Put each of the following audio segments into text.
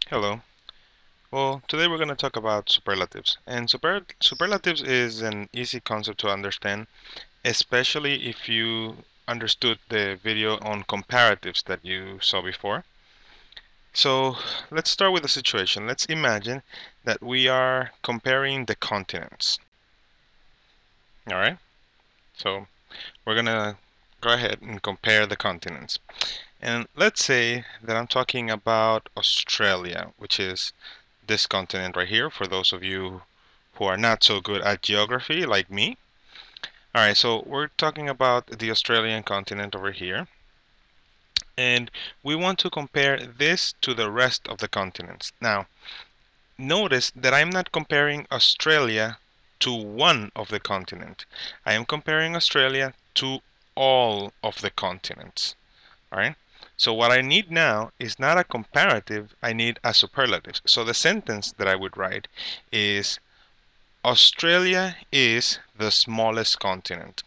Hello. Well, today we're going to talk about superlatives. And superlatives is an easy concept to understand, especially if you understood the video on comparatives that you saw before. So let's start with a situation. Let's imagine that we are comparing the continents. All right? So we're going to go ahead and compare the continents. And let's say that I'm talking about Australia, which is this continent right here, for those of you who are not so good at geography like me. All right, so we're talking about the Australian continent over here, and we want to compare this to the rest of the continents. Now, notice that I'm not comparing Australia to one of the continents. I am comparing Australia to all of the continents. All right. So what I need now is not a comparative, I need a superlative. So the sentence that I would write is Australia is the smallest continent.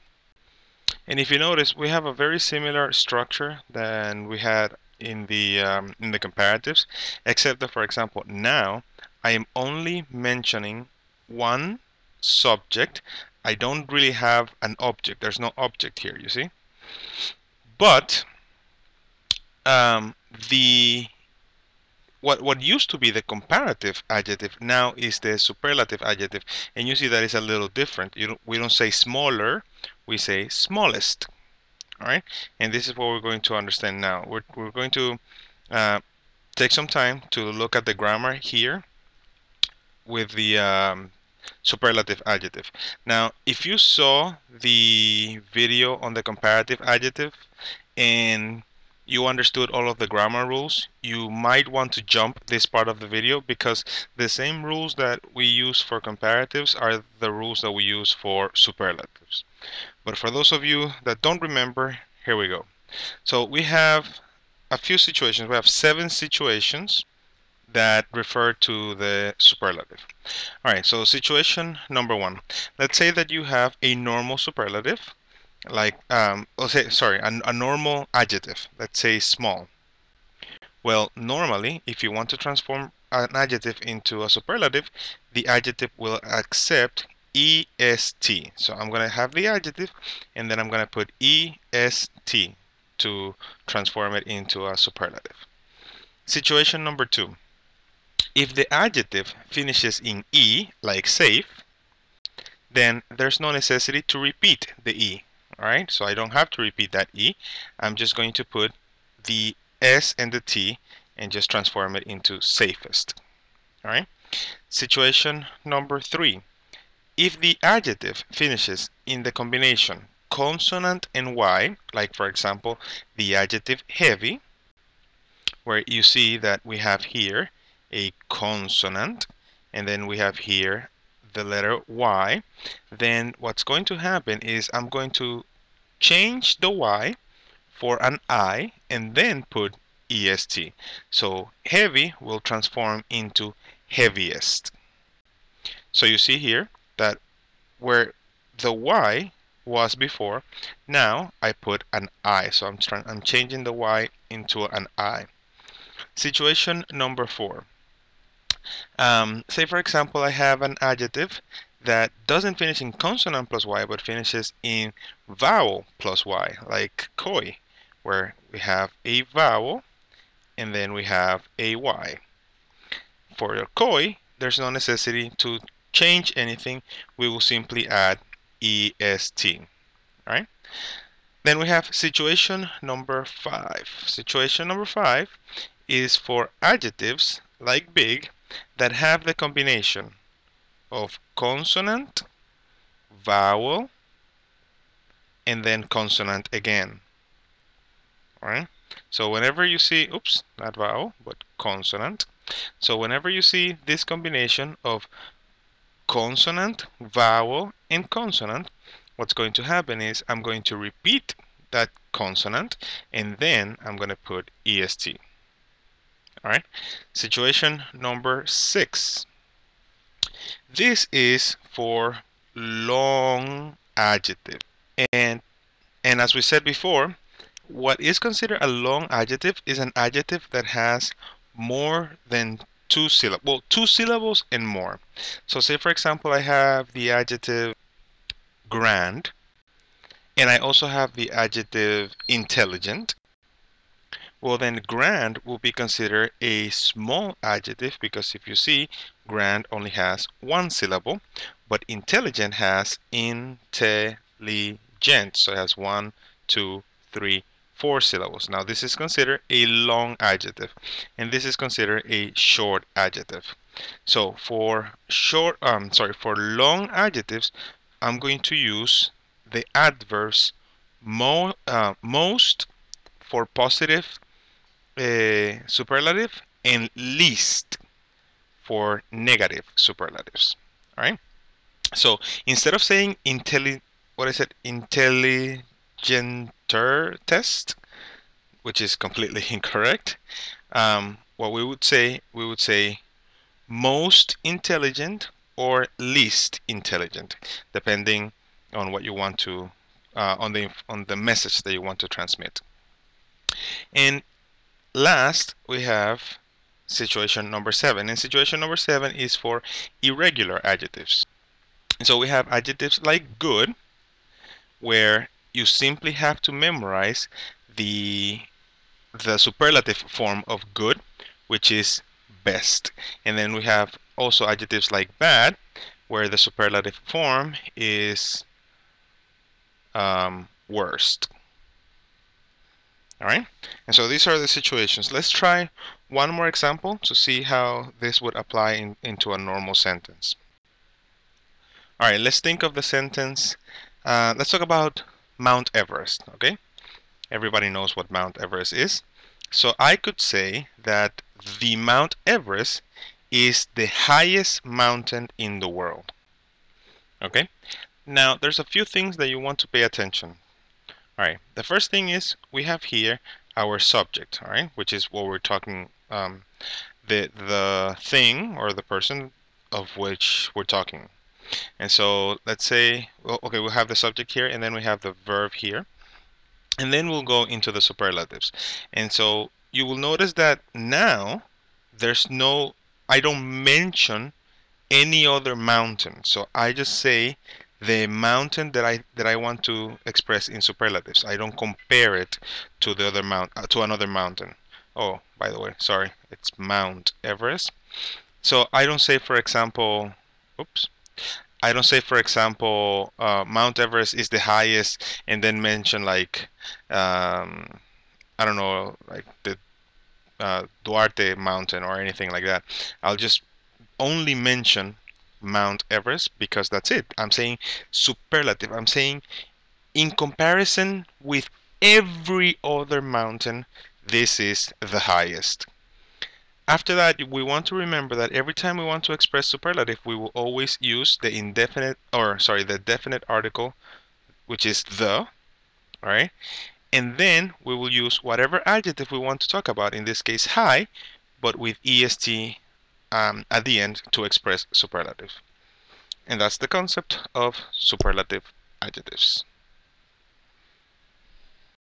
And if you notice, we have a very similar structure than we had in the comparatives, except that, for example, now I am only mentioning one subject. I don't really have an object. There's no object here, you see. But um, the what used to be the comparative adjective now is the superlative adjective, and you see that it's a little different. We don't say smaller, we say smallest. All right, and this is what we're going to understand now. We're going to uh, take some time to look at the grammar here with the superlative adjective. Now, if you saw the video on the comparative adjective and you understood all of the grammar rules, you might want to jump this part of the video because the same rules that we use for comparatives are the rules that we use for superlatives. But for those of you that don't remember, here we go. So we have a few situations. We have 7 situations that refer to the superlative. All right, so situation number 1. Let's say that you have a normal superlative, like, let's say, sorry, a normal adjective, let's say small. Well, normally, if you want to transform an adjective into a superlative, the adjective will accept est. So I'm going to have the adjective, and then I'm going to put est to transform it into a superlative. Situation number 2. If the adjective finishes in E, like safe, then there's no necessity to repeat the E. All right, so I don't have to repeat that E. I'm just going to put the S and the T and just transform it into safest. All right. Situation number 3. If the adjective finishes in the combination consonant and Y, like for example, the adjective heavy, where you see that we have here a consonant and then we have here the letter Y, then what's going to happen is I'm going to change the Y for an I and then put est. So heavy will transform into heaviest. So you see here that where the Y was before, now I put an I. So I'm changing the Y into an I. Situation number 4. Say for example I have an adjective that doesn't finish in consonant plus Y but finishes in vowel plus Y, like koi, where we have a vowel and then we have a Y. For the koi, there's no necessity to change anything. We will simply add est. All right. Then we have situation number 5. Situation number 5 is for adjectives like big that have the combination of consonant, vowel, and then consonant again. All right. So whenever you see, oops, not vowel, but consonant. So whenever you see this combination of consonant, vowel, and consonant, what's going to happen is I'm going to repeat that consonant and then I'm going to put est. All right. Situation number 6. This is for long adjective. And as we said before, what is considered a long adjective is an adjective that has more than two syllables. Well, two syllables and more. So say for example I have the adjective grand, and I also have the adjective intelligent. Well, then grand will be considered a small adjective because if you see, grand only has one syllable, but intelligent has intelligent. So it has one, two, three, four syllables. Now this is considered a long adjective, and this is considered a short adjective. So for for long adjectives, I'm going to use the adverbs most for positive superlative and least for negative superlatives. All right. So instead of saying what is it? Intelligenter test, which is completely incorrect. What we would say most intelligent or least intelligent, depending on what you want to, on the message that you want to transmit. And last, we have situation number 7. And situation number 7 is for irregular adjectives. So we have adjectives like good, where you simply have to memorize the superlative form of good, which is best. And then we have also adjectives like bad, where the superlative form is worst. All right, and so these are the situations. Let's try one more example to see how this would apply into a normal sentence. All right, let's think of the sentence. Let's talk about Mount Everest, okay? Everybody knows what Mount Everest is. So I could say that the Mount Everest is the highest mountain in the world, okay? Now, there's a few things that you want to pay attention. All right, the first thing is we have here our subject, all right, which is what we're talking, the thing or the person of which we're talking. And so let's say, well, okay, we'll have the subject here, and then we have the verb here, and then we'll go into the superlatives. And so you will notice that now there's no, I don't mention any other mountain. So I just say the mountain that I want to express in superlatives. I don't compare it to the other to another mountain. Oh, by the way, sorry, it's Mount Everest. So I don't say, for example, oops. I don't say, for example, Mount Everest is the highest, and then mention like, I don't know, like the Duarte Mountain or anything like that. I'll just only mention Mount Everest because that's it. I'm saying superlative. I'm saying in comparison with every other mountain, this is the highest. After that, we want to remember that every time we want to express superlative, we will always use the the definite article, which is the, right? And then we will use whatever adjective we want to talk about, in this case high, but with est at the end to express superlative. And that's the concept of superlative adjectives.